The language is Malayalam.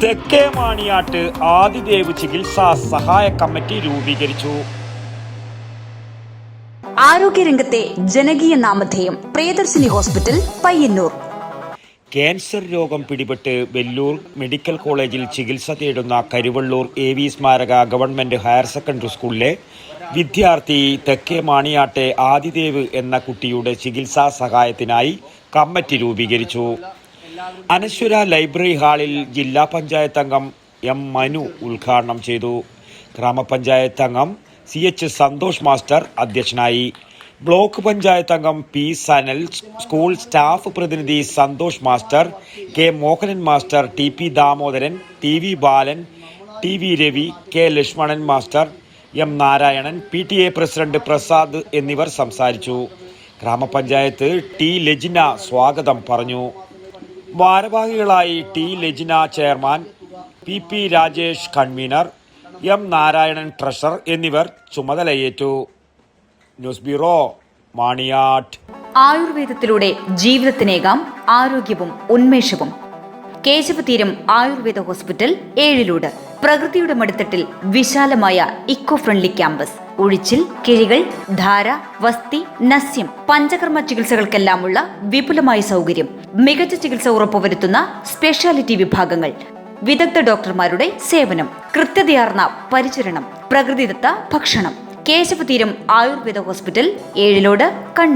തെക്കേ മാണിയാട്ട് ആദിദേവ് ചികിത്സാ സഹായ കമ്മിറ്റി രൂപീകരിച്ചു. ആരോഗ്യരംഗത്തെ ജനകീയ നാമധേയം പ്രിയദർശിനി ഹോസ്പിറ്റൽ പയ്യന്നൂർ. ക്യാൻസർ രോഗം പിടിപെട്ട് വെല്ലൂർ മെഡിക്കൽ കോളേജിൽ ചികിത്സ തേടുന്ന കരുവള്ളൂർ AV സ്മാരക ഗവൺമെന്റ് ഹയർ സെക്കൻഡറി സ്കൂളിലെ വിദ്യാർത്ഥി തെക്കേ മാണിയാട്ടെ ആദിദേവ് എന്ന കുട്ടിയുടെ ചികിത്സാ സഹായത്തിനായി കമ്മിറ്റി രൂപീകരിച്ചു. അനശ്വര ലൈബ്രറി ഹാളിൽ ജില്ലാ പഞ്ചായത്ത് അംഗം M. മനു ഉദ്ഘാടനം ചെയ്തു. ഗ്രാമപഞ്ചായത്ത് അംഗം CH. സന്തോഷ് മാസ്റ്റർ അധ്യക്ഷനായി. ബ്ലോക്ക് പഞ്ചായത്ത് അംഗം P. സനൽ, സ്കൂൾ സ്റ്റാഫ് പ്രതിനിധി Santhosh master, K. Mohanan master, TP. Damodaran, TV. Balan, TV. Ravi, K. Lakshmanan master, M. Narayanan, PTA president Prasad എന്നിവർ സംസാരിച്ചു. ഗ്രാമപഞ്ചായത്ത് T. ലജിന സ്വാഗതം പറഞ്ഞു. ഭാരവാഹികളായി T. Lajina chairman, PP. Rajesh convener, M. Narayanan treasurer എന്നിവർ ചുമതലയേറ്റു. News bureau, Maniyat. ആയുർവേദത്തിലൂടെ ജീവിതത്തിനേകാം ആരോഗ്യവും ഉന്മേഷവും. കേശവതീരം ആയുർവേദ ഹോസ്പിറ്റൽ ഏഴിലൂട്. പ്രകൃതിയുടെ മടിത്തട്ടിൽ വിശാലമായ ഇക്കോ ഫ്രണ്ട്ലി ക്യാമ്പസ്. ഉഴിച്ചിൽ, കിഴികൾ, ധാര, വസ്തി, നസ്യം, പഞ്ചകർമ്മ ചികിത്സകൾക്കെല്ലാമുള്ള വിപുലമായ സൗകര്യം. മികച്ച ചികിത്സ ഉറപ്പുവരുത്തുന്ന സ്പെഷ്യാലിറ്റി വിഭാഗങ്ങൾ, വിദഗ്ധ ഡോക്ടർമാരുടെ സേവനം, കൃത്യതയാർന്ന പരിചരണം, പ്രകൃതിദത്ത ഭക്ഷണം. കേശവതീരം ആയുർവേദ ഹോസ്പിറ്റൽ ഏഴിലോട്, കണ്ണൂർ.